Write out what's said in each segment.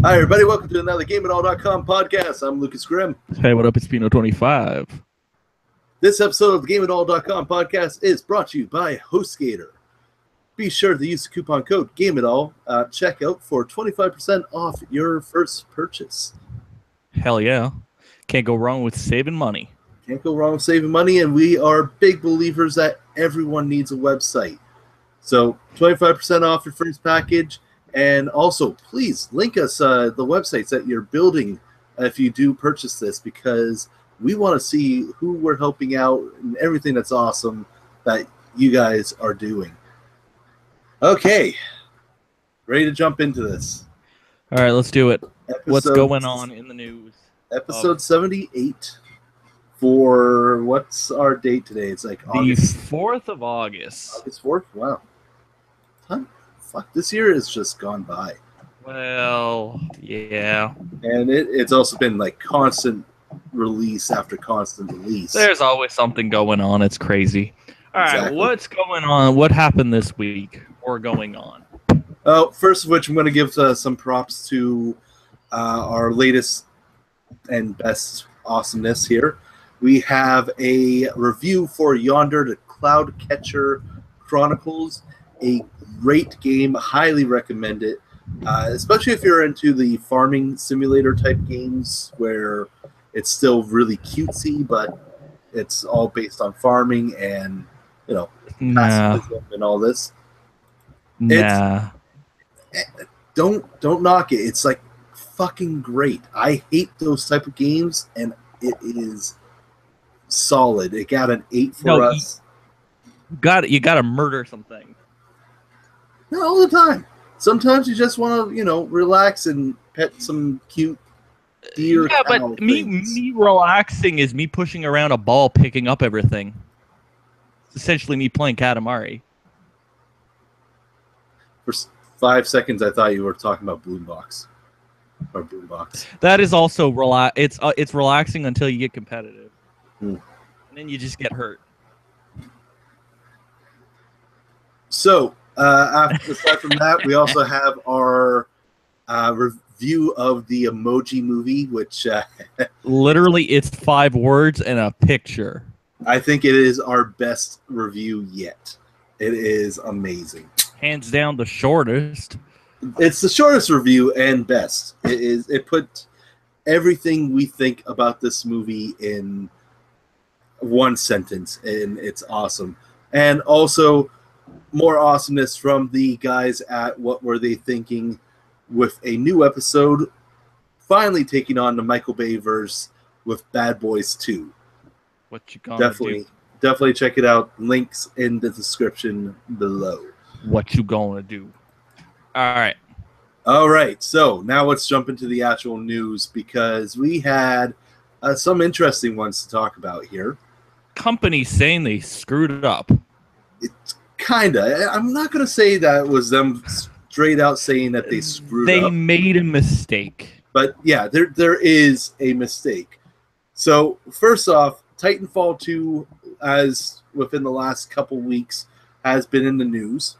Hi, everybody. Welcome to another GameItAll.com podcast. I'm Lucas Grimm. Hey, what up? It's Pino25. This episode of the GameItAll.com podcast is brought to you by HostGator. Be sure to use the coupon code GameItAll at checkout for 25% off your first purchase. Hell yeah. Can't go wrong with saving money. Can't go wrong with saving money, and we are big believers that everyone needs a website. So 25% off your first package. And also, please link us the websites that you're building if you do purchase this, because we want to see who we're helping out and everything that's awesome that you guys are doing. Okay, ready to jump into this. All right, let's do it. What's going on in the news? Episode 78 for, what's our date today? It's like August. The 4th of August. August 4th? Wow. Huh? Fuck, this year has just gone by. Well, yeah. And it's also been like constant release after constant release. There's always something going on. It's crazy. All right, what's going on? What happened this week or going on? First of which, I'm going to give some props to our latest and best awesomeness here. We have a review for Yonder, the Cloudcatcher Chronicles. A great game, highly recommend it, especially if you're into the farming simulator type games where it's still really cutesy, but it's all based on farming and, you know, pacifism and all this. Don't knock it. It's like fucking great. I hate those type of games, and it is solid. It got an 8 for us. You got to murder something. Not all the time. Sometimes you just want to, relax and pet some cute deer. Yeah, but me relaxing is me pushing around a ball, picking up everything. It's essentially me playing Katamari. For 5 seconds, I thought you were talking about Boombox. Or Boombox. That is also it's relaxing until you get competitive. And then you just get hurt. So, aside from that, we also have our review of the Emoji Movie, which literally it's 5 words and a picture. I think it is our best review yet. It is amazing. Hands down the shortest. It's the shortest review and best. It put everything we think about this movie in one sentence, and it's awesome. And also more awesomeness from the guys at What Were They Thinking, with a new episode finally taking on the Michael Bay verse with Bad Boys 2. What you gonna do? Definitely check it out. Links in the description below. What you gonna do? All right. So now let's jump into the actual news, because we had some interesting ones to talk about here. Companies saying they screwed it up. It's kinda. I'm not gonna say that was them straight out saying that they screwed up. They made a mistake. But yeah, there is a mistake. So first off, Titanfall 2, as within the last couple weeks, has been in the news.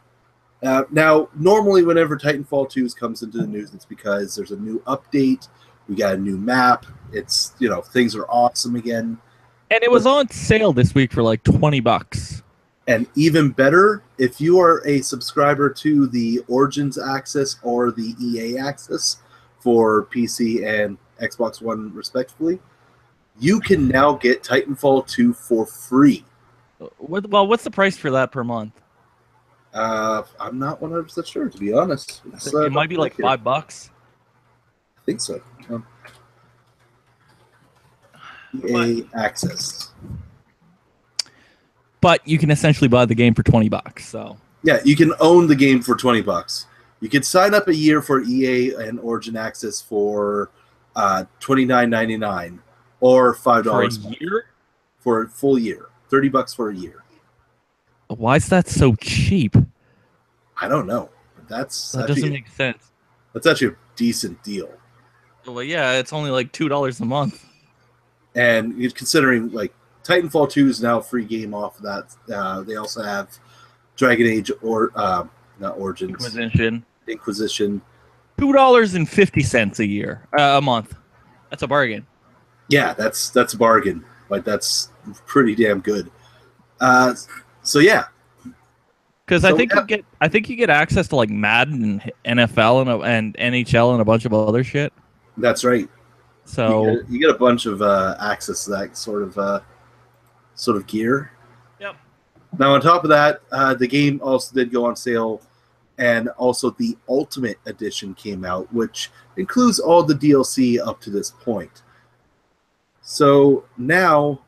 Now, normally whenever Titanfall 2 comes into the news, it's because there's a new update. We got a new map. It's, things are awesome again. And it was on sale this week for like $20. And even better, if you are a subscriber to the Origins Access or the EA Access for PC and Xbox One respectively, you can now get Titanfall 2 for free. Well, what's the price for that per month? I'm not 100% sure, to be honest. It might be like $5. I think so. EA Access. But you can essentially buy the game for $20. So yeah, you can own the game for $20. You can sign up a year for EA and Origin Access for $29.99 or $5 for a year, for a full year. $30 for a year. Why is that so cheap? I don't know. That doesn't make sense. That's actually a decent deal. Well, yeah, it's only like $2 a month. And considering like Titanfall 2 is now a free game off of that. They also have Dragon Age or not Origins. Inquisition. $2.50 a year, a month. That's a bargain. Yeah, that's a bargain. Like that's pretty damn good. So yeah, because So, I think you get access to like Madden and NFL and NHL and a bunch of other shit. that's right. So you get a bunch of access to that sort of gear. Yep. Now on top of that, the game also did go on sale, and also the Ultimate Edition came out, which includes all the DLC up to this point. So now,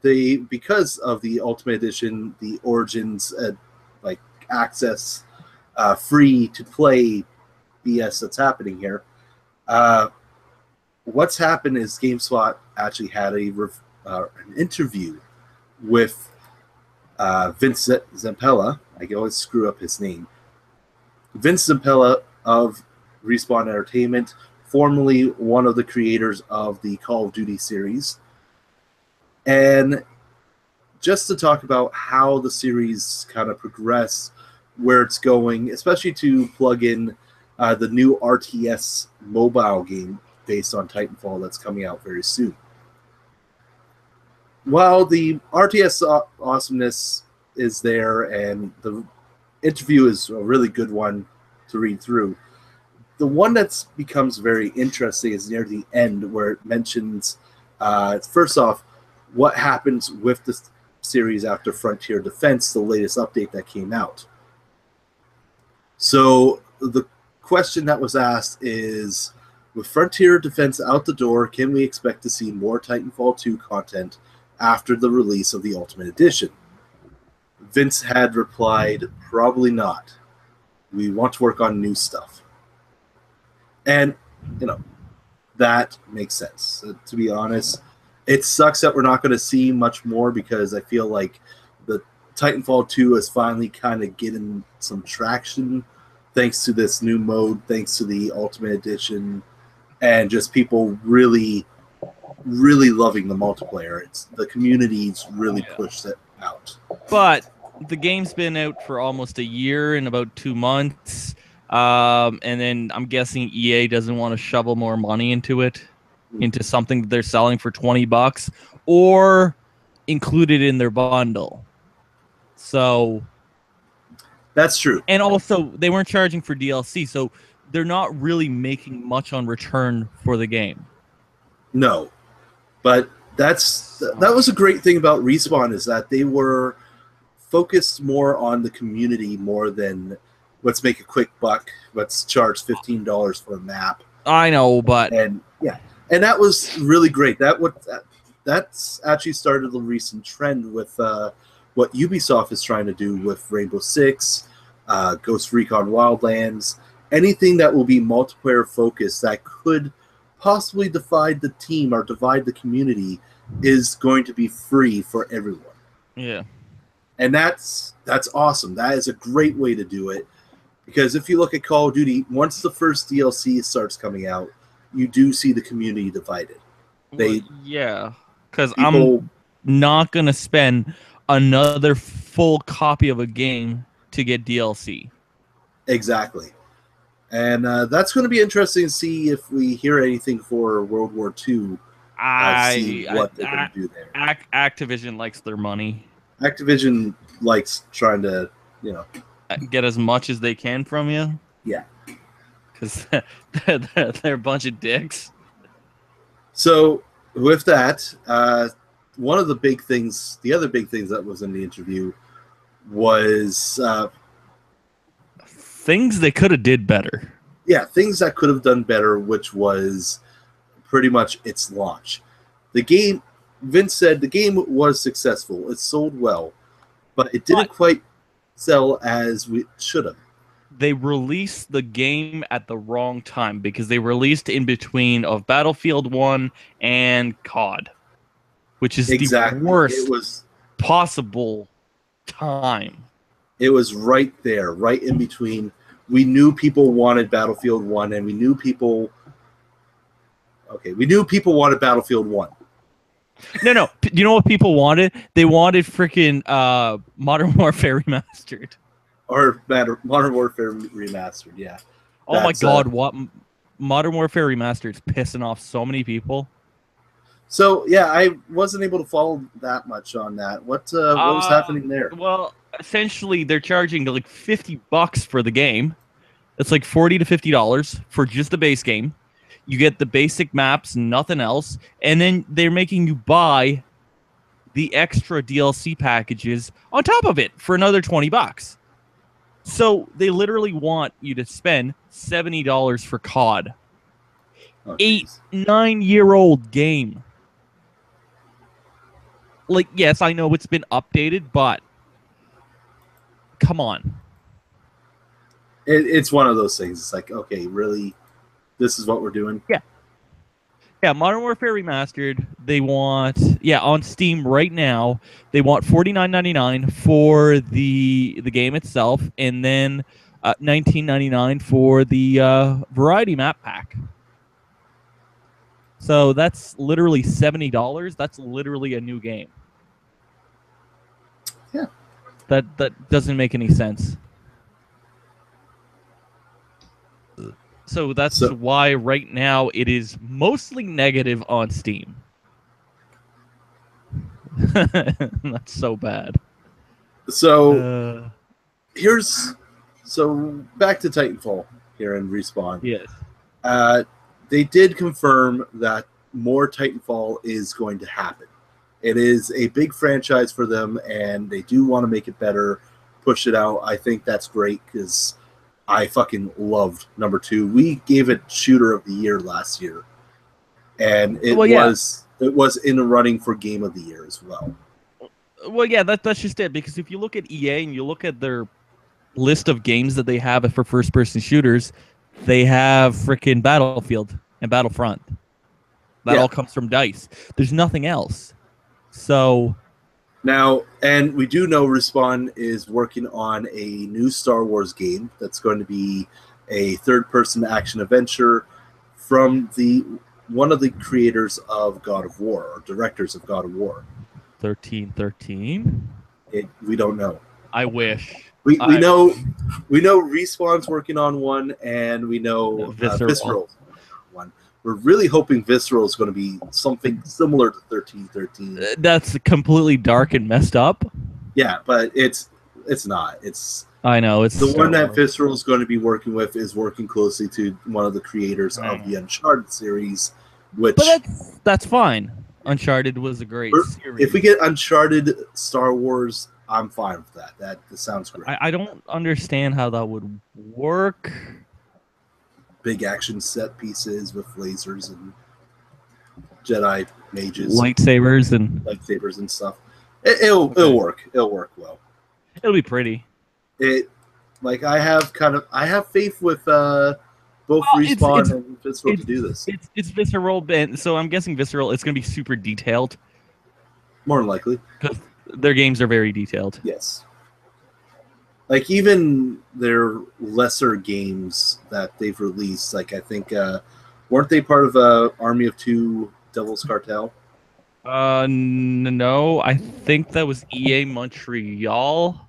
because of the Ultimate Edition, the Origins like access, free to play BS that's happening here. What's happened is GameSpot actually had an interview with Vince Zampella. I always screw up his name. Vince Zampella of Respawn Entertainment, formerly one of the creators of the Call of Duty series. And just to talk about how the series kind of progressed, where it's going, especially to plug in the new RTS mobile game based on Titanfall that's coming out very soon. While the RTS awesomeness is there and the interview is a really good one to read through, the one that becomes very interesting is near the end, where it mentions, first off, what happens with the series after Frontier Defense, the latest update that came out. So the question that was asked is, with Frontier Defense out the door, can we expect to see more Titanfall 2 content after the release of the Ultimate Edition? Vince had replied, probably not. We want to work on new stuff. And, that makes sense. To be honest, it sucks that we're not going to see much more, because I feel like the Titanfall 2 is finally kind of getting some traction thanks to this new mode, thanks to the Ultimate Edition, and just people really, really loving the multiplayer. The community's really pushed it out. But the game's been out for almost a year and about 2 months. And then I'm guessing EA doesn't want to shovel more money into something that they're selling for $20 or include it in their bundle. So that's true. And also, they weren't charging for DLC, so they're not really making much on return for the game. No, but that was a great thing about Respawn, is that they were focused more on the community more than let's make a quick buck, let's charge $15 for a map. I know, but and that was really great. That's actually started the recent trend with what Ubisoft is trying to do with Rainbow Six, Ghost Recon Wildlands, anything that will be multiplayer focused that could possibly divide the team or divide the community is going to be free for everyone. Yeah. And that's awesome. That is a great way to do it, because if you look at Call of Duty, once the first DLC starts coming out, you do see the community divided. Because I'm not going to spend another full copy of a game to get DLC. Exactly. And that's going to be interesting to see if we hear anything for World War II. See what they're going to do there. Activision likes their money. Activision likes trying to, get as much as they can from you. Yeah. Because they're a bunch of dicks. So with that, one of the other big things that was in the interview was things they could have did better. Yeah, things that could have done better, which was pretty much its launch. The game, Vince said the game was successful. It sold well, but it didn't quite sell as we should have. They released the game at the wrong time, because they released in between of Battlefield 1 and COD, which is the worst possible time. It was right there, right in between. We knew people wanted Battlefield 1, and we knew people wanted Battlefield 1. No. You know what people wanted? They wanted freaking Modern Warfare Remastered. Or Modern Warfare Remastered, yeah. Oh my God! What Modern Warfare Remastered is pissing off so many people. So yeah, I wasn't able to follow that much on that. What was happening there? Well, essentially, they're charging like $50 for the game. It's like $40 to $50 for just the base game. You get the basic maps, nothing else, and then they're making you buy the extra DLC packages on top of it for another $20. So they literally want you to spend $70 for COD. Oh, 9-year-old game. Like, yes, I know it's been updated, but come on. It's one of those things. It's like, okay, really, this is what we're doing? Yeah, Modern Warfare Remastered, they want, on Steam right now, they want $49.99 for the game itself, and then $19.99 for the variety map pack. So that's literally $70. That's literally a new game. Yeah. That doesn't make any sense. So that's why right now it is mostly negative on Steam. That's so bad. So back to Titanfall here in Respawn. Yes. They did confirm that more Titanfall is going to happen. It is a big franchise for them, and they do want to make it better, push it out. I think that's great because I fucking loved number 2. We gave it Shooter of the Year last year, and it was in the running for Game of the Year as well. Well, yeah, that's just it. Because if you look at EA and you look at their list of games that they have for first-person shooters, they have freaking Battlefield and Battlefront. That all comes from DICE. There's nothing else. So now, and we do know Respawn is working on a new Star Wars game that's going to be a third-person action adventure from one of the creators of God of War, or directors of God of War. 1313? We don't know. I wish. We know Respawn's working on one, and we know Visceral's one. We're really hoping Visceral is going to be something similar to 1313. That's completely dark and messed up. Yeah, but it's not. I know it's the one that Visceral is going to be working with is working closely to one of the creators of the Uncharted series, which. But that's fine. Uncharted was a great series. If we get Uncharted Star Wars, I'm fine with that. That sounds great. I don't understand how that would work. Big action set pieces with lasers and Jedi mages, lightsabers and stuff. It'll work. It'll work well. It'll be pretty. I have faith with both Respawn and Visceral to do this. It's Visceral, so I'm guessing Visceral. It's going to be super detailed. More than likely, because their games are very detailed. Yes. Like, even their lesser games that they've released, like, I think, weren't they part of Army of Two Devil's Cartel? No, I think that was EA Montreal.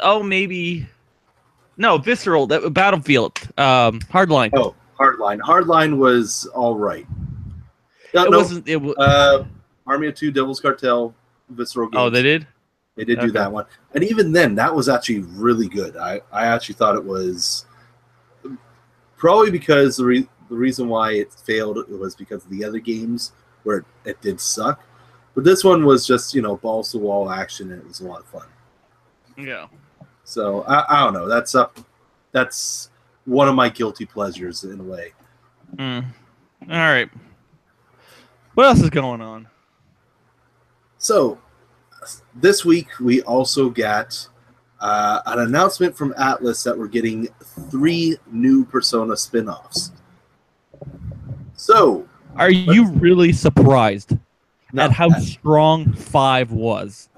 Oh, maybe. No, Visceral, Battlefield, Hardline. Oh, Hardline. Hardline was all right. Army of Two Devil's Cartel, Visceral games. Oh, they did? They did do that one. And even then, that was actually really good. I actually thought it was probably because the reason why it failed was because of the other games where it did suck. But this one was just, balls-to-wall action, and it was a lot of fun. Yeah. So, I don't know. That's one of my guilty pleasures in a way. All right. What else is going on? So, this week we also got an announcement from Atlas that we're getting 3 new Persona spin-offs. So, are you really surprised at how strong 5 was?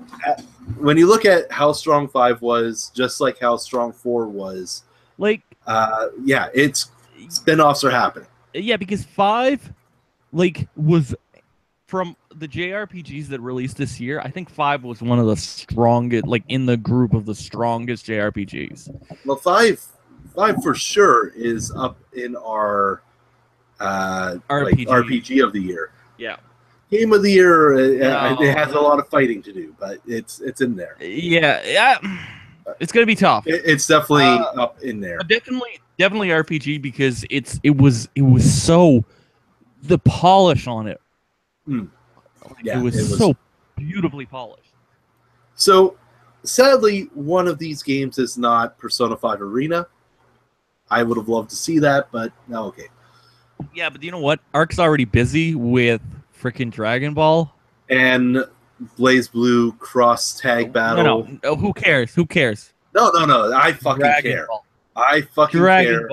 When you look at how strong 5 was, just like how strong 4 was, it's spin-offs are happening. Yeah, because 5 was from the JRPGs that released this year. I think 5 was one of the strongest, in the group of the strongest JRPGs. Well, 5 5 for sure is up in our like RPG of the year. Yeah. Game of the year, it has a lot of fighting to do, but it's in there. Yeah. It's gonna be tough. It's definitely up in there. Definitely RPG because it was so the polish on it. Yeah, it was so beautifully polished. So, sadly, one of these games is not Persona 5 Arena. I would have loved to see that, but no, okay. Yeah, but you know what? Ark's already busy with freaking Dragon Ball and Blaze Blue cross tag battle. No, who cares? Who cares? No. I fucking care. I fucking care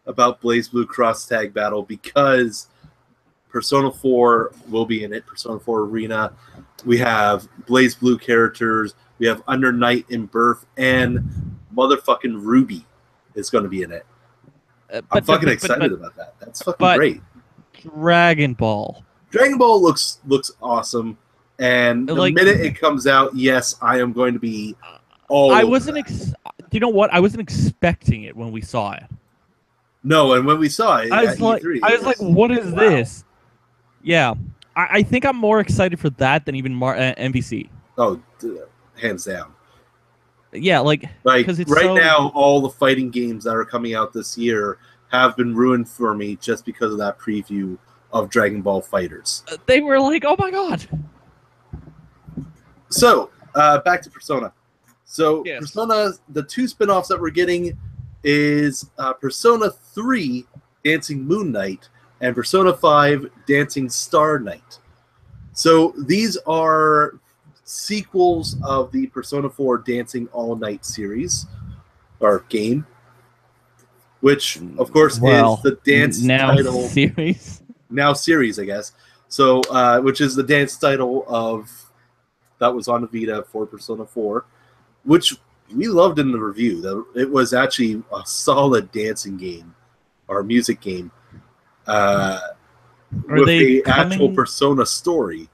about Blaze Blue cross tag battle because Persona 4 will be in it. Persona 4 Arena. We have Blaze Blue characters. We have Under Night in Birth, and motherfucking Ruby is going to be in it. I'm fucking excited about that. That's fucking great. Dragon Ball. Dragon Ball looks awesome, and the minute it comes out, yes, I am going to be all. I wasn't. You know what? I wasn't expecting it when we saw it. No, and when we saw it, I was like, "What is this?" Yeah, I think I'm more excited for that than even MVC. Oh, hands down. Yeah, like right now, all the fighting games that are coming out this year have been ruined for me just because of that preview of Dragon Ball FighterZ. They were like, "Oh my god!" So back to Persona. So yes. Persona, the 2 spinoffs that we're getting is Persona 3 Dancing Moon Knight and Persona 5 Dancing Star Knight. So these are sequels of the Persona 4 Dancing All Night series or game, which of course is the dance title series. Now series, I guess. So which is the dance title of that was on the Vita for Persona 4, which we loved in the review. It was actually a solid dancing game or music game with the actual Persona story.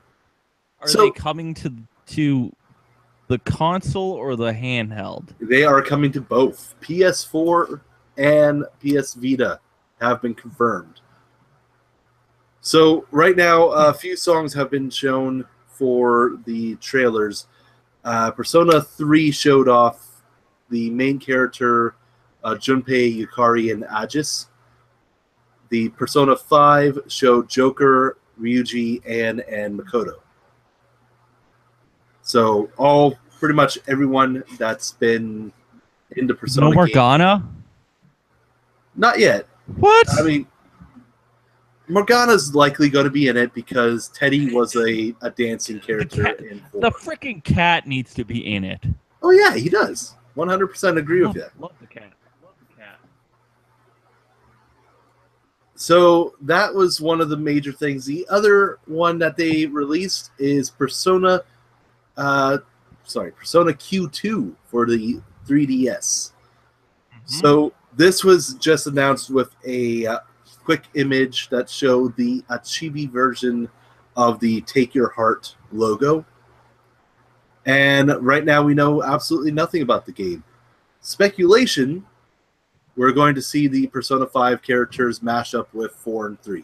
Are they coming to the console or the handheld? They are coming to both. PS4 and PS Vita have been confirmed. So right now, a few songs have been shown for the trailers. Persona 3 showed off the main character, Junpei, Yukari, and Aegis. The Persona 5 showed Joker, Ryuji, Anne, and Makoto. So pretty much everyone that's been into Persona. No Morgana? Not yet. What? I mean, Morgana's likely going to be in it because Teddy was a dancing character in 4. The freaking cat needs to be in it. Oh yeah, he does. 100% agree with you. Love the cat. Love the cat. So that was one of the major things. The other one that they released is Persona Q2 for the 3DS. So this was just announced with a quick image that showed the Chibi version of the Take Your Heart logo. And right now we know absolutely nothing about the game. Speculation, we're going to see the Persona 5 characters mash up with 4 and 3,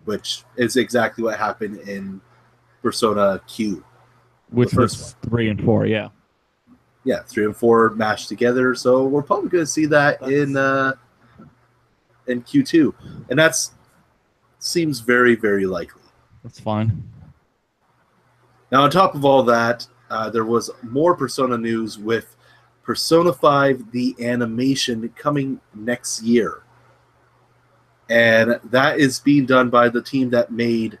which is exactly what happened in Persona Q. Which was 3 and 4, yeah. Yeah, 3 and 4 mashed together. So we're probably going to see that in Q2. And that seems very, very likely. That's fine. Now, on top of all that, there was more Persona news with Persona 5, the animation, coming next year. And that is being done by the team that made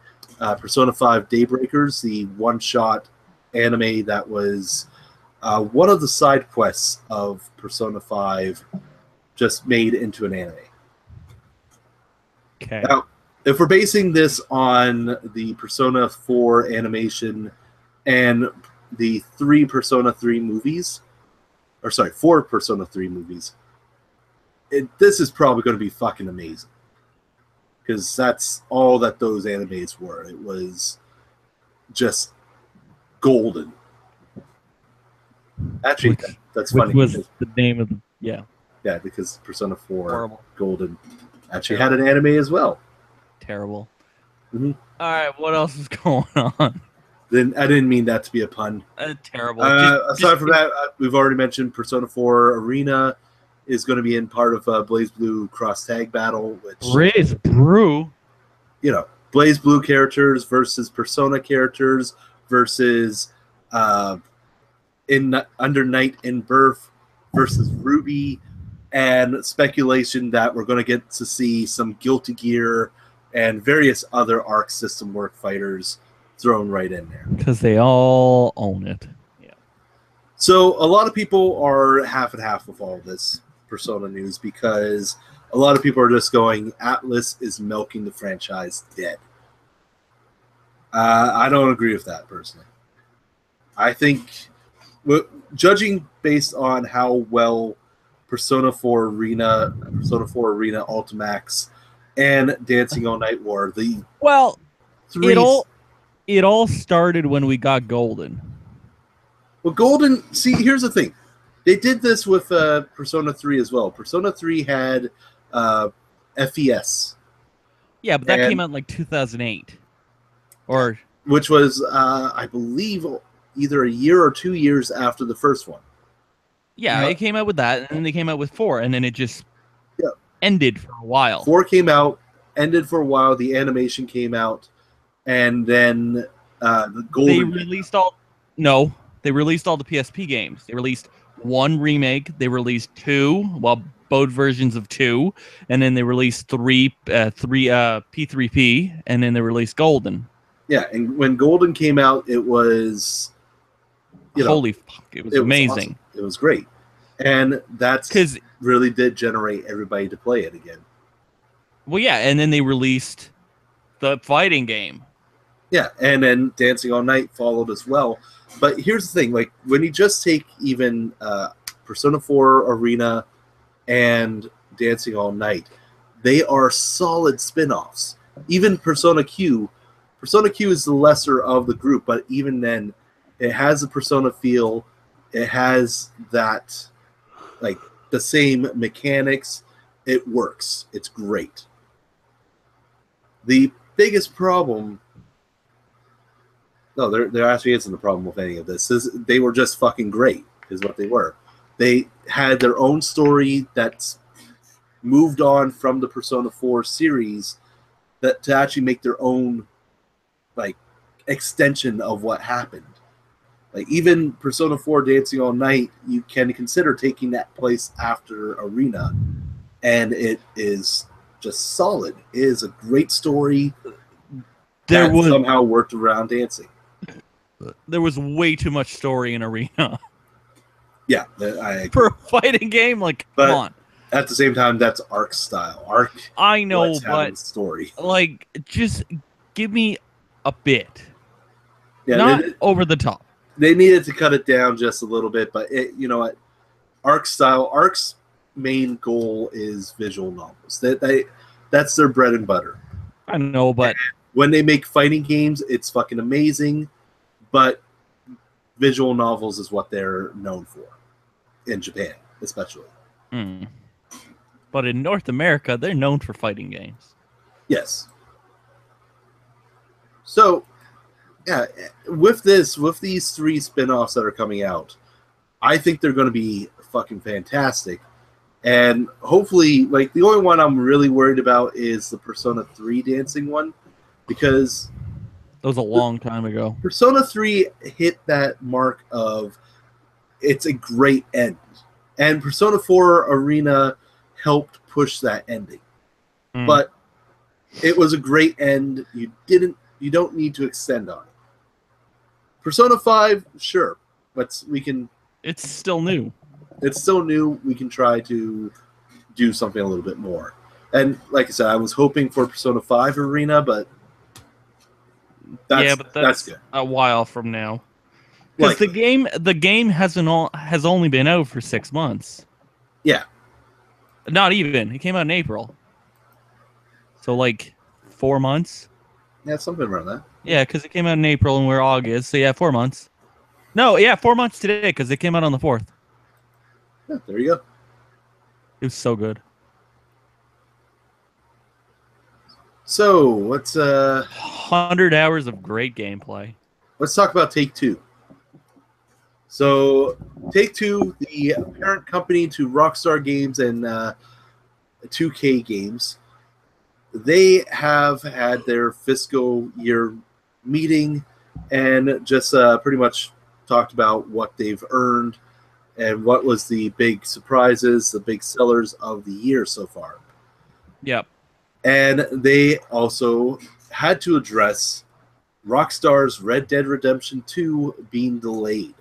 Persona 5 Daybreakers, the one-shot anime that was one of the side quests of Persona 5 just made into an anime. Okay. Now, if we're basing this on the Persona 4 animation and the 4 Persona 3 movies, this is probably going to be fucking amazing. Because that's all that those animes were. It was just golden. Actually, that's funny. Which was the name of the... Yeah. Yeah, because Persona 4 Horrible. Golden actually had an anime as well. Terrible. Mm-hmm. All right, what else is going on? Then I didn't mean that to be a pun. Terrible. Aside from that, we've already mentioned Persona 4 Arena is going to be in part of Blaze Blue Cross Tag Battle, which Blaze Brew. You know, Blaze Blue characters versus Persona characters versus Under Night in Birth versus Ruby, and speculation that we're going to get to see some Guilty Gear and various other Arc System Work fighters thrown right in there. Because they all own it. Yeah. So a lot of people are half and half with all this Persona news because a lot of people are just going, Atlas is milking the franchise dead. I don't agree with that personally. I think, judging based on how well Persona 4 Arena, Persona 4 Arena Ultimax, and Dancing All Night War, it all started when we got Golden. Well, Golden, see, here's the thing. They did this with Persona 3 as well. Persona 3 had FES. Yeah, but that came out in like 2008. Which was, I believe, either a year or 2 years after the first one. Yeah, it came out with that, and then they came out with 4, and then it just ended for a while. 4 came out, ended for a while, the animation came out, and then the Golden... They released all the PSP games. They released 1 remake, they released 2, both versions of 2, and then they released 3 P3P, and then they released Golden. Yeah, and when Golden came out, it was... Holy fuck, it was amazing. Awesome. It was great. And that's because really did generate everybody to play it again. Well, yeah, and then they released the fighting game. Yeah, and then Dancing All Night followed as well. But here's the thing, like, when you just take even Persona 4 Arena and Dancing All Night, they are solid spin-offs. Even Persona Q is the lesser of the group, but even then, it has a Persona feel. It has that, like, the same mechanics. It works. It's great. The biggest problem... No, there actually isn't a problem with any of this. They were just fucking great, is what they were. They had their own story that's moved on from the Persona 4 series to actually make their own, like, extension of what happened. Like, even Persona 4 Dancing All Night, you can consider taking that place after Arena, and it is just solid. It is a great story that somehow worked around dancing. There was way too much story in Arena. Yeah, for a fighting game, like, come on. At the same time, that's Arc style. I know, but story. Like, just give me a bit. Yeah, not over the top. They needed to cut it down just a little bit, but you know what? Arc's main goal is visual novels. That's their bread and butter. I know, but and when they make fighting games, it's fucking amazing. But visual novels is what they're known for in Japan, especially. But in North America, they're known for fighting games. Yes. So, yeah, with these 3 spin-offs that are coming out, I think they're going to be fucking fantastic. And hopefully, like, the only one I'm really worried about is the Persona 3 dancing one, because that was a long time ago. Persona 3 hit that mark of it's a great end. And Persona 4 Arena helped push that ending. But it was a great end. You don't need to extend on it. Persona 5, sure. It's still new. It's still new. We can try to do something a little bit more. And like I said, I was hoping for Persona 5 Arena, but that's good. A while from now. Because the game has only been out for 6 months. Yeah. Not even. It came out in April. So, like, 4 months? Yeah, something around that. Yeah, because it came out in April and we're August. So, yeah, 4 months. No, yeah, 4 months today because it came out on the 4th. Yeah, there you go. It was so good. So let's 100 hours of great gameplay. talk about Take-Two. So Take-Two, the parent company to Rockstar Games and 2K Games, they have had their fiscal year meeting and just pretty much talked about what they've earned and what was the big surprises, the big sellers of the year so far. Yep. And they also had to address Rockstar's Red Dead Redemption 2 being delayed.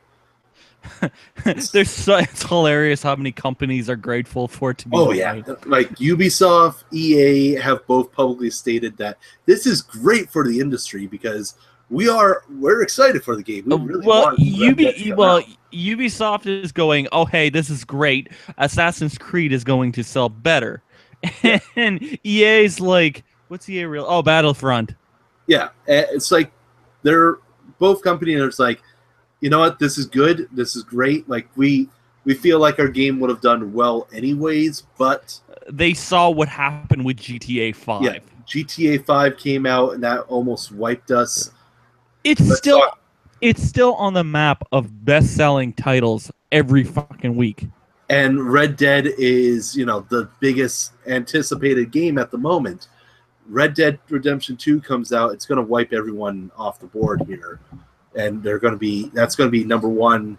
It's hilarious how many companies are grateful for it to be delayed. Yeah, like Ubisoft, EA have both publicly stated that this is great for the industry because we're excited for the game. We really want Ubisoft is going, oh hey, this is great. Assassin's Creed is going to sell better, Yeah. and EA's like, what's EA real? Oh, Battlefront. Yeah, it's like they're both companies. It's like, you know what, this is good, this is great. Like we feel like our game would have done well anyways, but they saw what happened with GTA 5. Yeah, GTA 5 came out and that almost wiped us. It's still on the map of best-selling titles every fucking week. And Red Dead is, the biggest anticipated game at the moment. Red Dead Redemption 2 comes out, it's going to wipe everyone off the board here. And that's going to be number one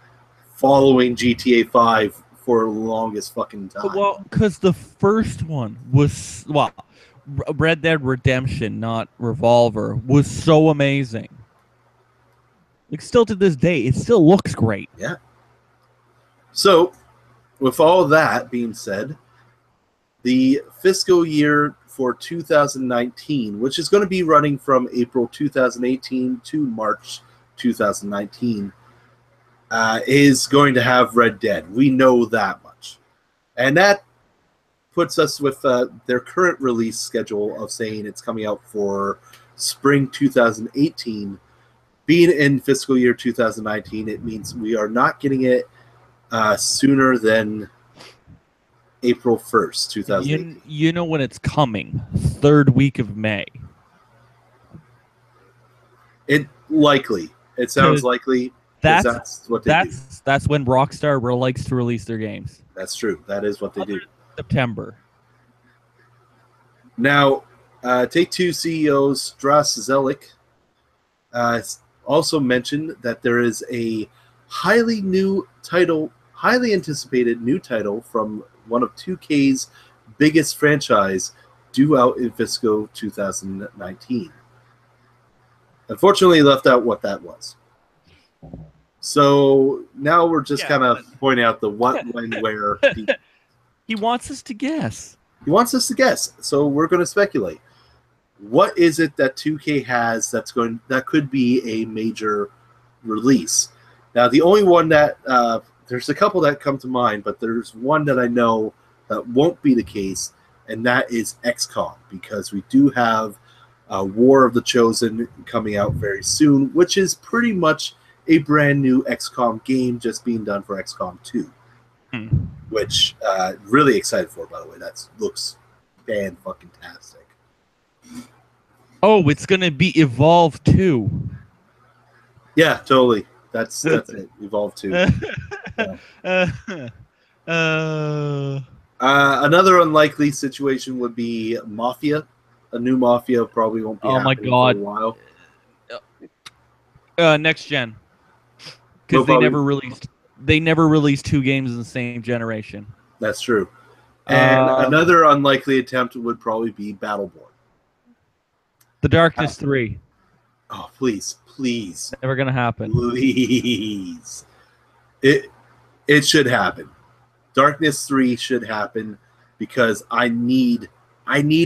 following GTA 5 for the longest fucking time. Well, because the first one was, Red Dead Redemption, not Revolver, was so amazing. Like, still to this day, it still looks great. Yeah. So, with all that being said, the fiscal year for 2019, which is going to be running from April 2018 to March 2019, is going to have Red Dead. We know that much. And that puts us with their current release schedule of saying it's coming out for spring 2018. Being in fiscal year 2019, it means we are not getting it sooner than April 1st, 2018. You know when it's coming? Third week of May. It sounds likely. That's what they do. That's when Rockstar likes to release their games. That's true. That is what they do. September. Now, Take-Two CEO Strauss Zelnick also mentioned that there is a highly anticipated new title from one of 2K's biggest franchise due out in fiscal 2019. Unfortunately, he left out what that was. So now we're just kind of pointing out the what, when, where. He wants us to guess. He wants us to guess. So we're going to speculate. What is it that 2K has that could be a major release? Now, the only one that there's a couple that come to mind, but there's one that I know that won't be the case, and that is XCOM, because we do have War of the Chosen coming out very soon, which is pretty much a brand new XCOM game just being done for XCOM 2, which really excited for, by the way. That looks fan-fucking-tastic. Oh, it's going to be Evolve 2. Yeah, totally. That's it. Evolve 2. Another unlikely situation would be Mafia. A new Mafia probably won't be happening for a while. Next gen. Because they never released two games in the same generation. That's true. And another unlikely attempt would probably be Battleborn. The Darkness 3. Oh, please. Never gonna happen. Please. It should happen. Darkness 3 should happen because I need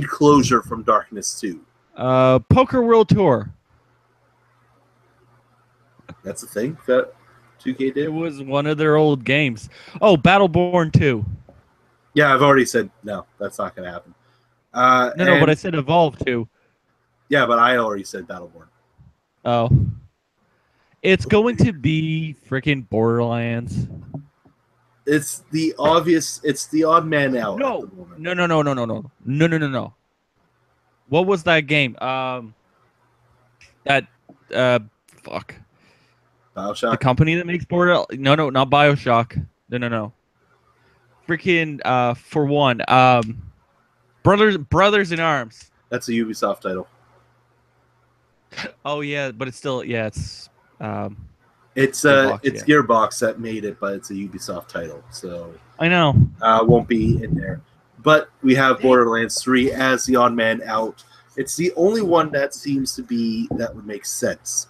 closure from Darkness 2. Poker World Tour. That's a thing that 2K did? It was one of their old games. Oh, Battleborn 2. Yeah, I've already said no. That's not going to happen. No, but I said Evolve 2. Yeah, but I already said Battleborn. Oh. It's going to be freaking Borderlands. It's the obvious. It's the odd man out at the No, moment. no. What was that game? That fuck. BioShock. The company that makes Border. No, not BioShock. No. Freaking for one, Brothers in Arms. That's a Ubisoft title. Oh yeah, but it's still it's It's Gearbox, it's yeah. Gearbox that made it, but it's a Ubisoft title, so I know. won't be in there. But we have Borderlands 3 as the odd man out. It's the only one that seems to be that would make sense,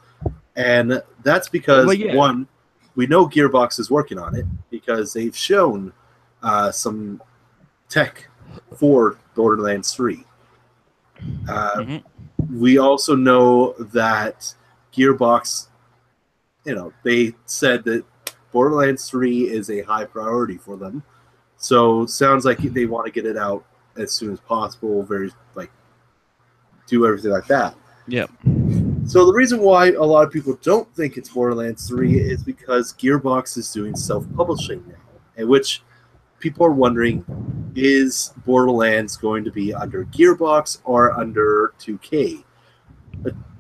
and that's because one, we know Gearbox is working on it because they've shown some tech for Borderlands 3. We also know that Gearbox, they said that Borderlands 3 is a high priority for them. So sounds like they want to get it out as soon as possible, do everything like that. Yep. So the reason why a lot of people don't think it's Borderlands 3 is because Gearbox is doing self-publishing now, in which people are wondering, is Borderlands going to be under Gearbox or under 2K?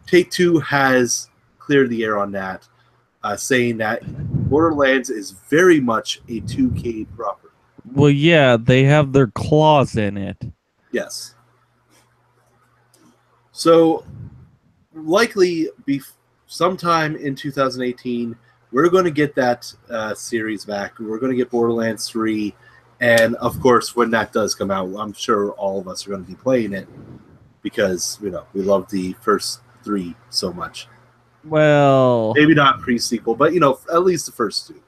Take-Two has cleared the air on that, saying that Borderlands is very much a 2K property. Well, yeah, they have their claws in it. Yes. So, likely sometime in 2018, we're going to get that series back. We're going to get Borderlands 3. And, of course, when that does come out, I'm sure all of us are going to be playing it because, we love the first 3 so much. Well, maybe not pre-sequel, but, at least the first 2.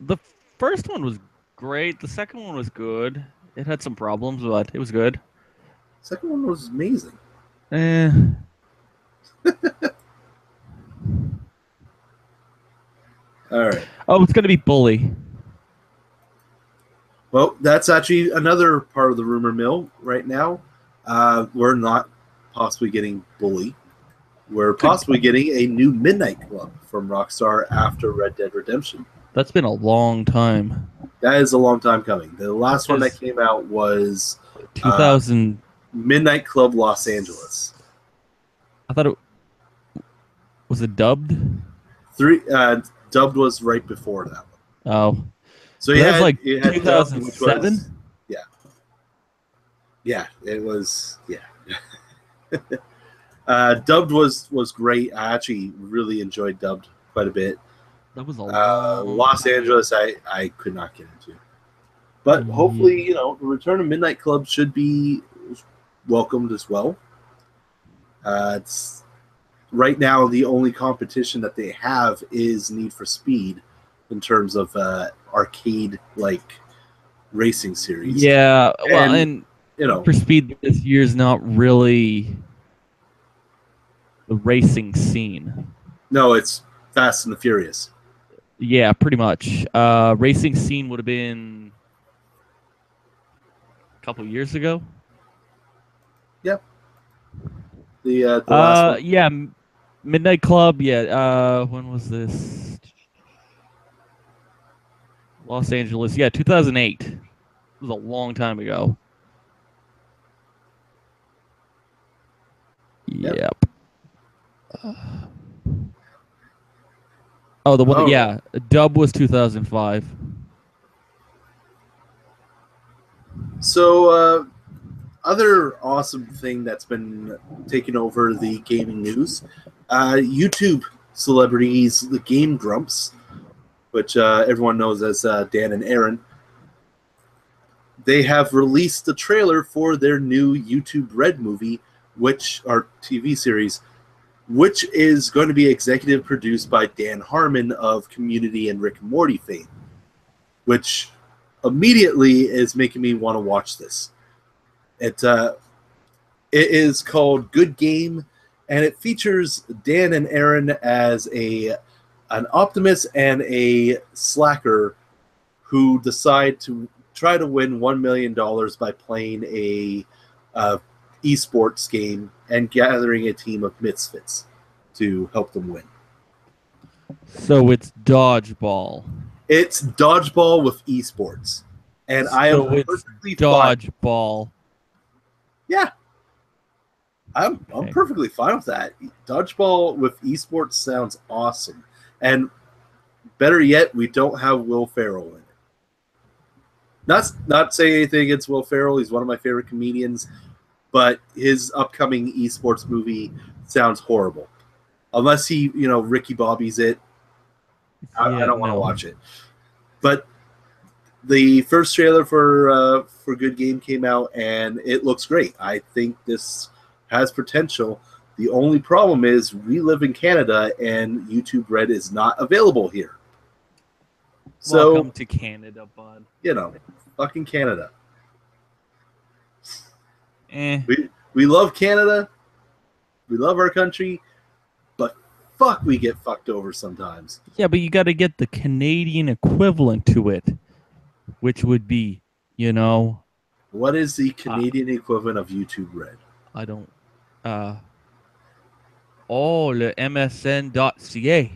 The first one was great. The second one was good. It had some problems, but it was good. Second one was amazing. All right. Oh, it's going to be Bully. Well, that's actually another part of the rumor mill right now. We're not possibly getting Bully. We're possibly getting a new Midnight Club from Rockstar after Red Dead Redemption. That's been a long time. That is a long time coming. The last one that came out was 2000 Midnight Club Los Angeles. I thought it was it dubbed. Dubbed was right before that one. Oh, so it was 2007. Yeah, it was. Yeah. Dubbed was great. I actually really enjoyed Dubbed quite a bit. That was a long Los Angeles. I could not get into, but hopefully, the return of Midnight Club should be welcomed as well. It's right now the only competition that they have is Need for Speed in terms of arcade racing series. Yeah, well, and for Speed this year's not really the racing scene. No, it's Fast and the Furious. Yeah, pretty much. Racing scene would have been a couple years ago. Yep. The last one. Yeah, Midnight Club. Yeah. When was this? Los Angeles. Yeah, 2008. It was a long time ago. Yep. Oh, the one. Oh. Yeah, Dub was 2005. So, other awesome thing that's been taking over the gaming news, YouTube celebrities, the Game Grumps, which everyone knows as Dan and Aaron, they have released the trailer for their new YouTube Red movie, our TV series, which is going to be executive produced by Dan Harmon of Community and Rick and Morty fame, which immediately is making me want to watch this. It is called Good Game, and it features Dan and Aaron as an optimist and a slacker who decide to try to win $1 million by playing a esports game and gathering a team of misfits to help them win. So it's dodgeball. It's dodgeball with esports, and I am So it's perfectly fine. dodgeball. Yeah, I'm perfectly fine with that. Dodgeball with esports sounds awesome, and better yet, we don't have Will Ferrell in it. Not saying anything against Will Ferrell. He's one of my favorite comedians, but his upcoming esports movie sounds horrible. Unless he, Ricky Bobby's it. I don't want to watch it. But the first trailer for Good Game came out, and it looks great. I think this has potential. The only problem is we live in Canada, and YouTube Red is not available here. So, welcome to Canada, bud. Fucking Canada. We love Canada. We love our country, but fuck, we get fucked over sometimes. Yeah, but you got to get the Canadian equivalent to it, which would be, What is the Canadian equivalent of YouTube Red? I don't. Le MSN.ca.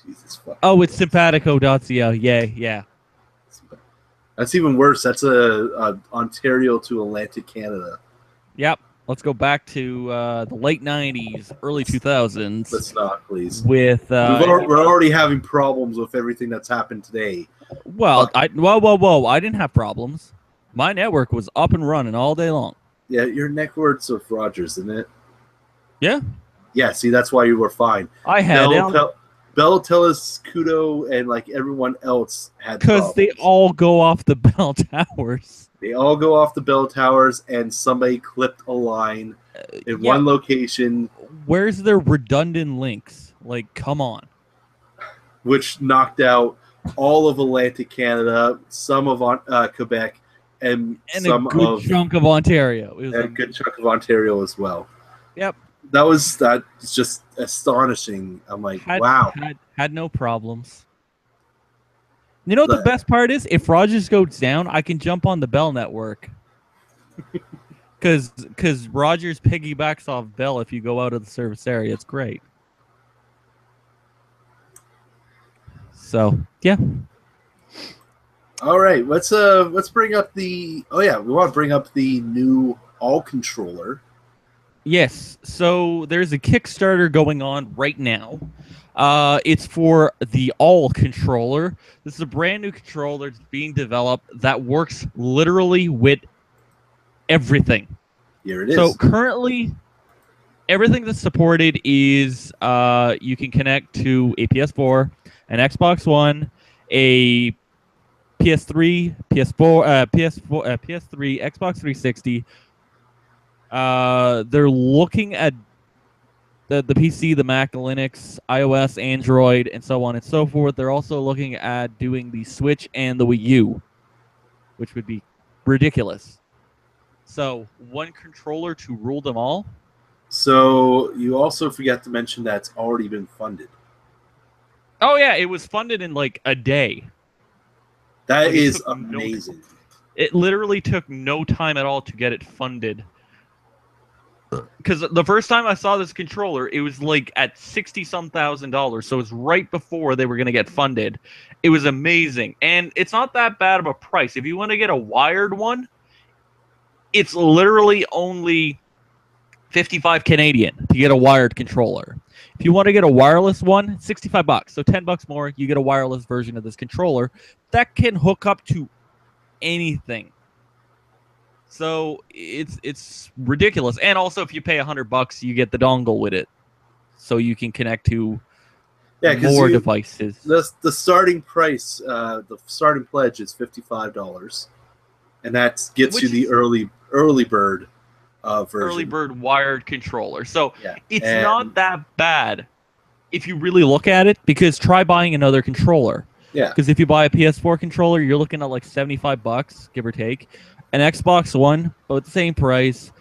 Jesus fuck. Oh, it's simpatico.ca. Yeah. That's even worse. That's a Ontario to Atlantic Canada. Yep. Let's go back to the late 90s, early 2000s. Let's not, please. With we're already having problems with everything that's happened today. Well, whoa. I didn't have problems. My network was up and running all day long. Yeah, your network's with Rogers, isn't it? Yeah. Yeah, see, that's why you were fine. I had Bell Telescudo and like everyone else had because they all go off the Bell Towers. They all go off the Bell Towers, and somebody clipped a line in one location. Where's their redundant links? Like, come on. Which knocked out all of Atlantic Canada, some of Quebec, and some a good chunk of Ontario. And a good chunk of Ontario as well. Yep. That's just astonishing. I'm like, wow. Had no problems. You know what the best part is? If Rogers goes down, I can jump on the Bell network. Because Rogers piggybacks off Bell if you go out of the service area. It's great. So, yeah. All right, let's bring up we want to bring up the new All controller. Yes, so there's a Kickstarter going on right now. It's for the All controller. This is a brand new controller that's being developed that works literally with everything. Here it is. So currently, everything that's supported is you can connect to a PS4, an Xbox One, a PS3, PS3, Xbox 360. They're looking at the PC, the Mac, the Linux, iOS, Android, and so on and so forth. They're also looking at doing the Switch and the Wii U, which would be ridiculous. So, one controller to rule them all. So, you also forgot to mention that it's already been funded. Oh, yeah, it was funded in like a day. That is amazing. It literally took no time at all to get it funded. Because the first time I saw this controller, it was like at $60-some thousand. So it's right before they were going to get funded. It was amazing. And it's not that bad of a price. If you want to get a wired one, it's literally only 55 Canadian to get a wired controller. If you want to get a wireless one, $65. So $10 more, you get a wireless version of this controller that can hook up to anything. So it's ridiculous. And also, if you pay $100, you get the dongle with it, so you can connect to more devices. The starting price, the starting pledge is $55, and that gets you the early bird version. Early bird wired controller. So it's not that bad if you really look at it. Because try buying another controller. Yeah. Because if you buy a PS4 controller, you're looking at like $75, give or take. An Xbox One, about the same price.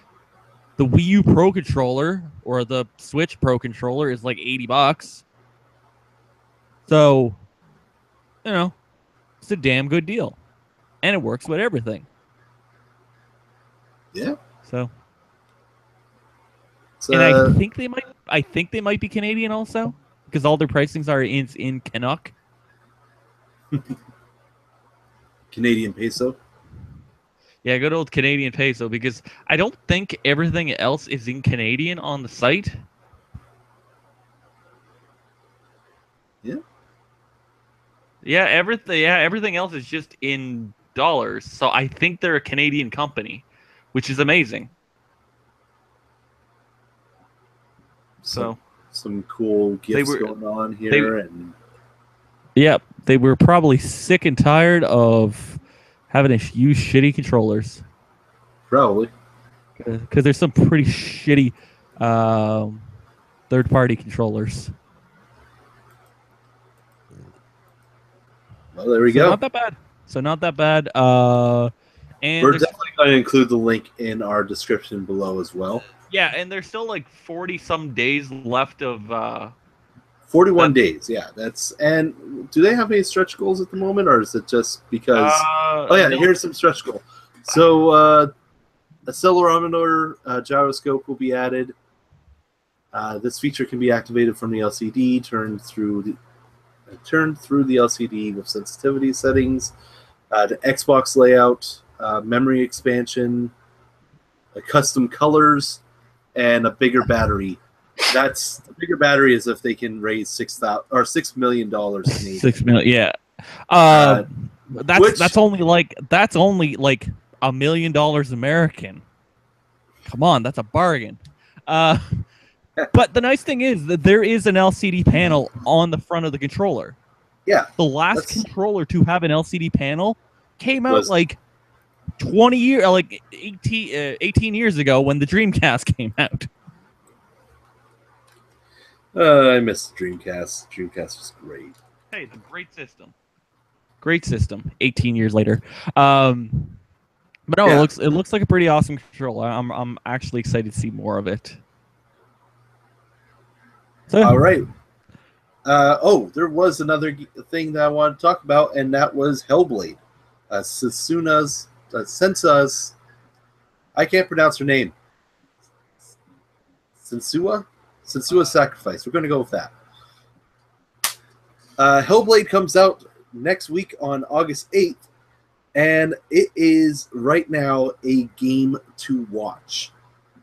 The Wii U Pro controller or the Switch Pro controller is like $80. So, it's a damn good deal. And it works with everything. Yeah. So, It's, And I think they might be Canadian also, because all their pricings are in Canuck. Canadian peso. Yeah, good old Canadian peso, because I don't think everything else is in Canadian on the site. Yeah. Everything else is just in dollars. So I think they're a Canadian company, which is amazing. So Some cool they gifts were going on they here, and yeah, they were probably sick and tired of having to use shitty controllers, probably. because there's some pretty shitty third-party controllers. Well, there we So go. not that bad. So not that bad. And We're there's definitely going to include the link in our description below as well. yeah, and there's still like 40 some days left of 41 days, yeah. And do they have any stretch goals at the moment, or is it just because? Oh yeah, no. here's some stretch goal. So accelerometer gyroscope will be added. This feature can be activated from the LCD, turned through the LCD with sensitivity settings. The Xbox layout, memory expansion, custom colors, and a bigger battery. That's the bigger battery is if they can raise $6 million Canadian. 6 million, yeah. That's only like $1 million American. Come on, that's a bargain. But the nice thing is that there is an LCD panel on the front of the controller. Yeah. The last controller to have an LCD panel came out like 18 years ago when the Dreamcast came out. I miss the Dreamcast. Dreamcast was great. Hey, it's a great system. Great system. 18 years later. But no, yeah. It looks like a pretty awesome controller. I'm actually excited to see more of it. So, all right. There was another thing that I wanted to talk about, and that was Hellblade. Sensa's. I can't pronounce her name. Sensua's Sacrifice. We're going to go with that. Hellblade comes out next week on August 8th, and it is right now a game to watch.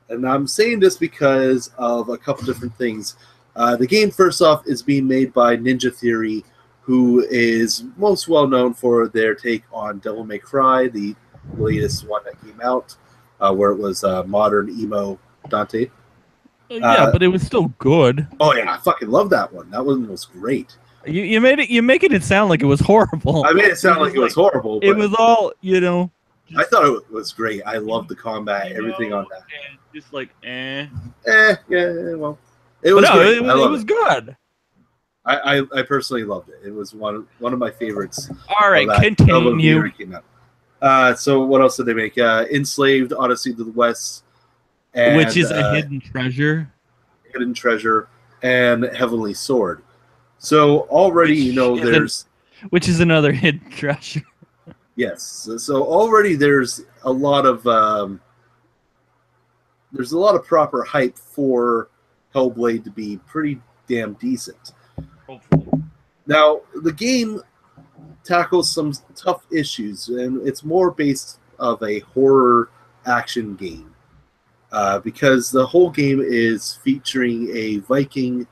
And I'm saying this because of a couple different things. The game, first off, is being made by Ninja Theory, who is most well known for their take on Devil May Cry, the latest one that came out, where it was modern emo Dante. Yeah, but it was still good. Oh yeah, I fucking love that one. That one was great. You're making it sound like it was horrible. I made it sound like it was horrible. But it was all, I thought it was great. I loved the combat, everything on that. And just like, yeah, well. It was great. It was good. I personally loved it. It was one of my favorites. All right, continue. So what else did they make? Enslaved, Odyssey to the West, and, which is a hidden treasure. Hidden Treasure, and Heavenly Sword. So already which is another hidden treasure. Yes. So already there's a lot of proper hype for Hellblade to be pretty damn decent. Hopefully. Now, the game tackles some tough issues, and it's more based of a horror action game. Because the whole game is featuring a Viking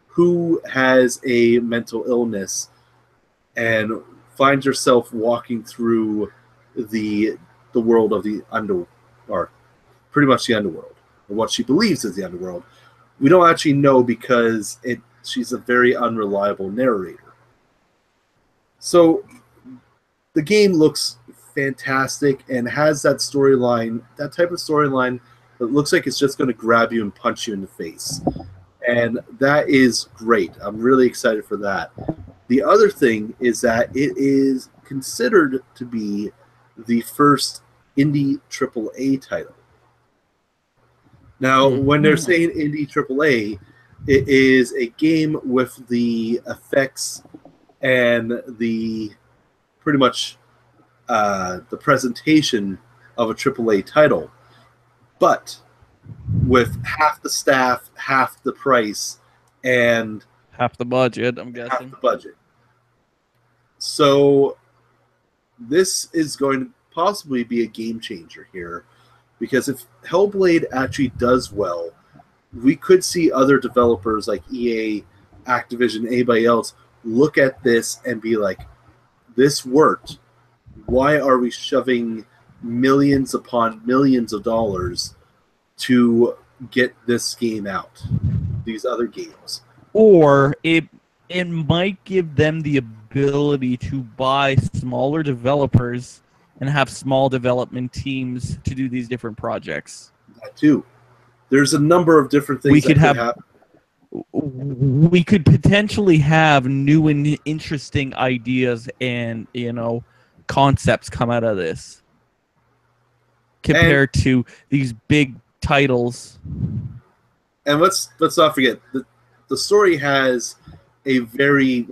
who has a mental illness and finds herself walking through the world of the or pretty much the underworld, or what she believes is the underworld. We don't actually know because she's a very unreliable narrator. So the game looks fantastic and has that type of storyline that looks like it's just going to grab you and punch you in the face. And that is great. I'm really excited for that. The other thing is that it is considered to be the first indie AAA title. Now, when they're saying indie AAA, it is a game with the effects and the pretty much the presentation of a AAA title. But with half the staff, half the price, and half the budget, I'm half guessing. the budget. So this is going to possibly be a game changer here, because if Hellblade actually does well, we could see other developers like EA, Activision, anybody else look at this and be like, this worked. Why are we shoving millions upon millions of dollars to get this game out? These other games. Or it might give them the ability to buy smaller developers and have small development teams to do these different projects. That too. There's a number of different things We could that have. We could potentially have new and interesting ideas and concepts come out of this compared to these big titles. And let's not forget the story has a very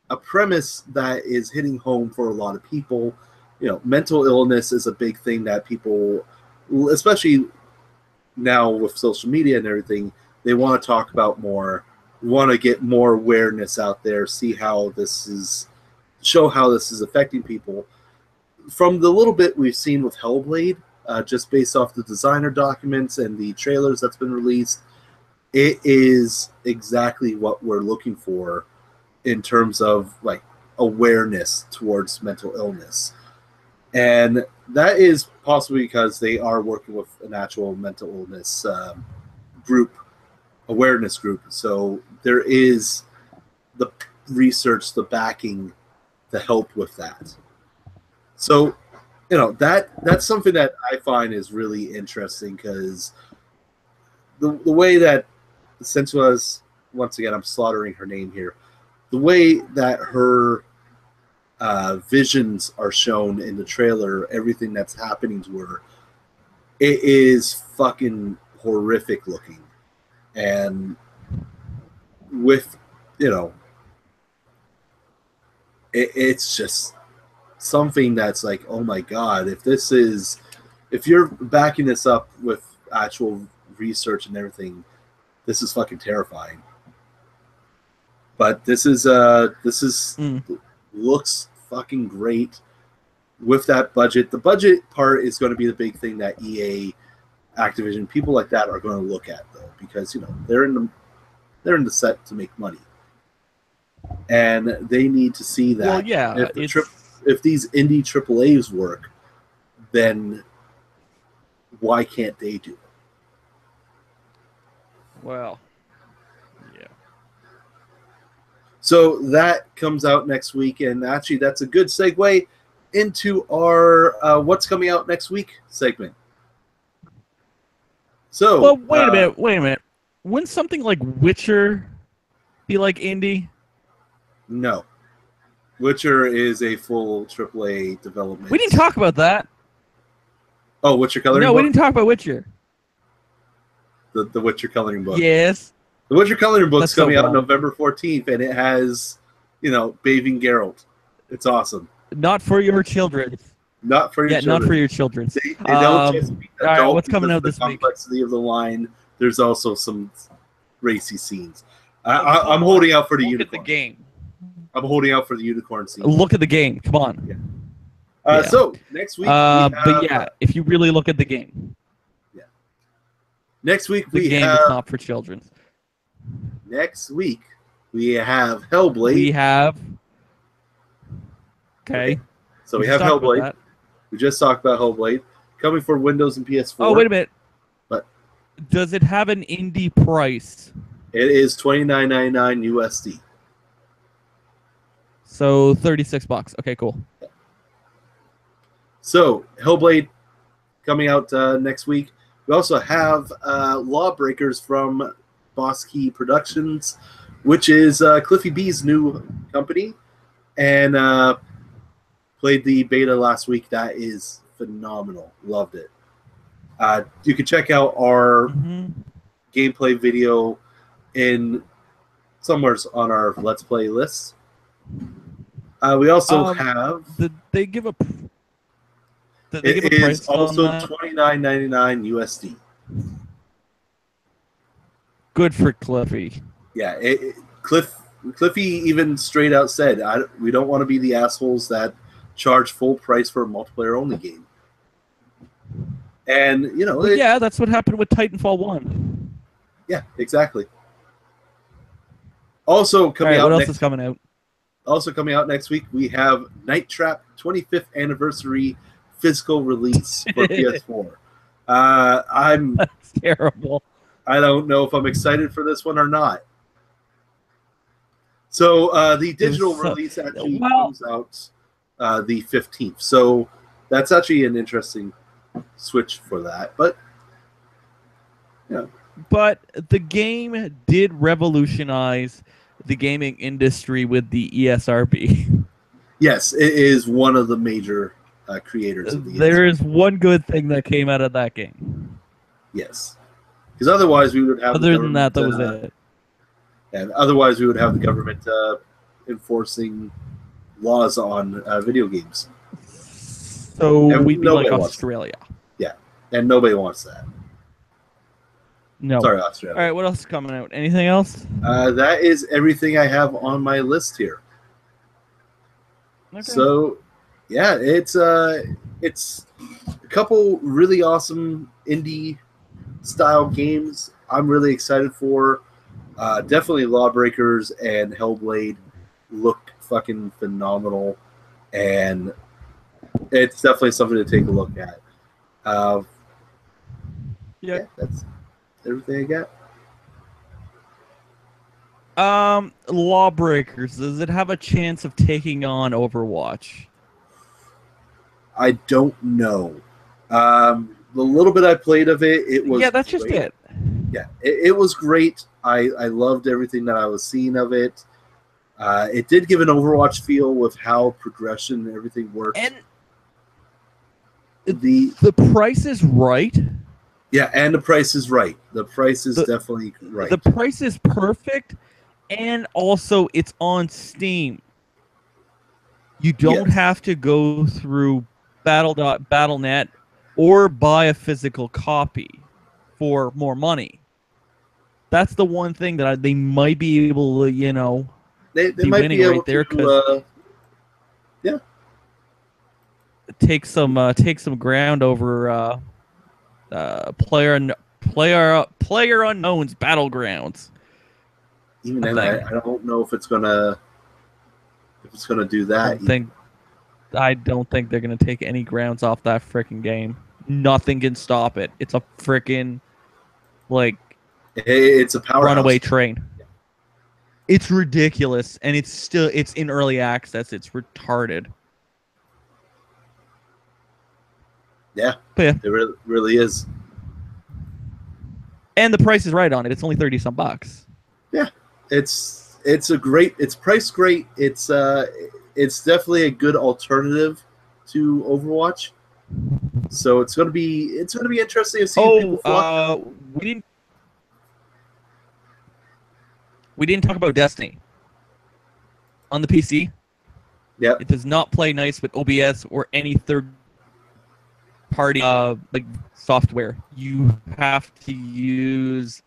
a premise that is hitting home for a lot of people. Mental illness is a big thing that people, especially now with social media and everything, they want to talk about more, want to get more awareness out there, show how this is affecting people. From the little bit we've seen with Hellblade, just based off the designer documents and the trailers that's been released, it is exactly what we're looking for in terms of awareness towards mental illness. And that is possibly because they are working with an actual mental illness awareness group. So there is the research, the backing to help with that. So, that's something that I find is really interesting, because the way that Sensua's, once again, I'm slaughtering her name here, the way that her visions are shown in the trailer, everything that's happening to her, it is fucking horrific looking. And with, it's just something that's like, oh my God, if you're backing this up with actual research and everything, this is fucking terrifying. But this looks fucking great with that budget. The budget part is going to be the big thing that EA, Activision, people like that are going to look at, though, because they're in the set to make money, and they need to see that. Well, yeah, if these indie AAAs work, then why can't they do it? Well, yeah. So that comes out next week, and actually that's a good segue into our what's coming out next week segment. So, well, wait a minute. Wouldn't something like Witcher be like indie? No. Witcher is a full AAA development. We didn't talk about that. Oh, Witcher coloring book? No, we didn't talk about Witcher. The Witcher coloring book. Yes. The Witcher coloring book's coming out wrong. November 14th, and it has, bathing Geralt. It's awesome. Not for your children. Not for your children. Not for your children. They don't just be adult. All right, what's coming out this week? The complexity of the line. There's also some racy scenes. I'm holding out for the unicorn. Look at the game. I'm holding out for the unicorn scene. Look at the game. Come on. Yeah. So next week, but yeah, if you really look at the game. Yeah. Next week the game is not for children. Next week we have Hellblade. Okay. So we have Hellblade. We just talked about Hellblade coming for Windows and PS4. Oh, wait a minute. But does it have an indie price? It is $29.99 USD. So $36. Okay, cool. So Hellblade coming out next week. We also have Lawbreakers from Boss Key Productions, which is Cliffy B's new company, and played the beta last week. That is phenomenal. Loved it. You can check out our gameplay video in somewhere on our Let's Play list. We also have. Did they give a? It is also $29.99 USD. Good for Cliffy. Yeah, Cliffy even straight out said, "We don't want to be the assholes that charge full price for a multiplayer only game." And you know, Well, yeah, that's what happened with Titanfall 1. Yeah, exactly. Also coming out. What else is coming out? Also coming out next week, we have Night Trap 25th anniversary physical release for PS4. That's terrible. I don't know if I'm excited for this one or not. So the digital release actually comes out the 15th. So that's actually an interesting switch for that. But yeah. But the game did revolutionize the gaming industry with the ESRB. Yes, it is one of the major creators of the There is one good thing that came out of that game. Yes. Because otherwise we would have Other than that was it. And otherwise we would have the government enforcing laws on video games. So we'd be like Australia. Yeah, and nobody wants that. No. Sorry, Australia. All right, what else is coming out? Anything else? That is everything I have on my list here. Okay. So, yeah, it's a couple really awesome indie style games I'm really excited for. Definitely Lawbreakers and Hellblade look fucking phenomenal, and it's definitely something to take a look at. Yeah, that's everything I got. Lawbreakers, does it have a chance of taking on Overwatch? I don't know. The little bit I played of it, it was that's great. Just it. Yeah, it was great. I loved everything that I was seeing of it. It did give an Overwatch feel with how progression and everything worked. And the price is right. Yeah, and the price is right. The price is definitely right. The price is perfect, and also it's on Steam. You don't have to go through Battle.net or buy a physical copy for more money. That's the one thing that they might be able to, they might be able right there to, take some ground over player unknown's Battlegrounds. Even then, I don't know if it's gonna do that. I don't think they're gonna take any grounds off that freaking game. Nothing can stop it. It's a freaking it's a powerhouse. Runaway train. It's ridiculous, and it's in early access. It's retarded. Yeah, but it really is. And the price is right on it. It's only $30-some bucks. Yeah, it's priced great. It's definitely a good alternative to Overwatch. So it's gonna be interesting to see. People we didn't talk about Destiny on the PC. Yeah, it does not play nice with OBS or any third-party software. You have to use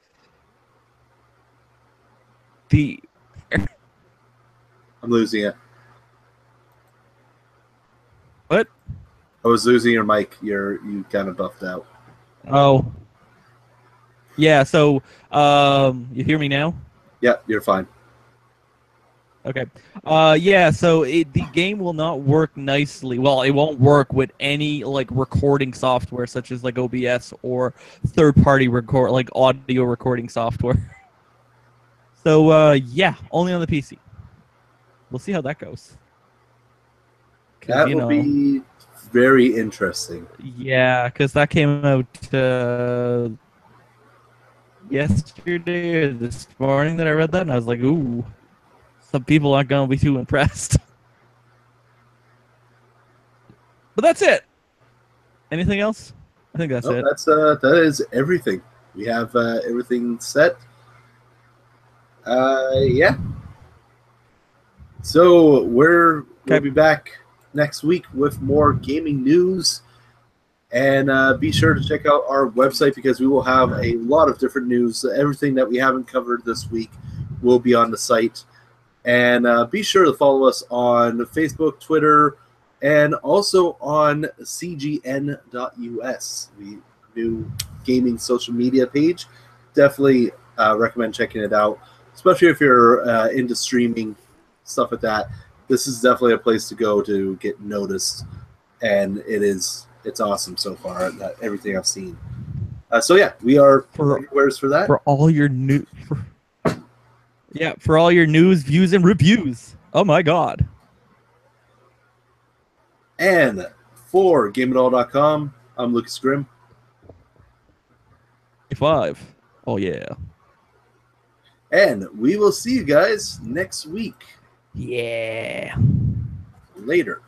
the. I'm losing it. What? I was losing your mic. You kind of buffed out. Oh. Yeah. So, you hear me now? Yeah, you're fine. Okay. Yeah, so the game will not work nicely. Well, it won't work with any recording software such as OBS or third-party audio recording software. So yeah, only on the PC. We'll see how that goes. That will be very interesting. Yeah, because that came out yesterday or this morning that I read that, and I was like, ooh. Some people aren't going to be too impressed. But that's it. Anything else? I think that's it. That is everything. We have everything set. Yeah. So we'll be back next week with more gaming news And be sure to check out our website because we will have a lot of different news. Everything that we haven't covered this week will be on the site. And be sure to follow us on Facebook, Twitter, and also on cgn.us, the new gaming social media page. Definitely recommend checking it out, especially if you're into streaming, stuff like that. This is definitely a place to go to get noticed, and it's awesome so far, everything I've seen. So yeah, we are everywheres for that. For all your for all your news, views, and reviews. Oh my god. And for GameItAll.com, I'm Lucas Grimm. 5. Oh yeah. And we will see you guys next week. Yeah. Later.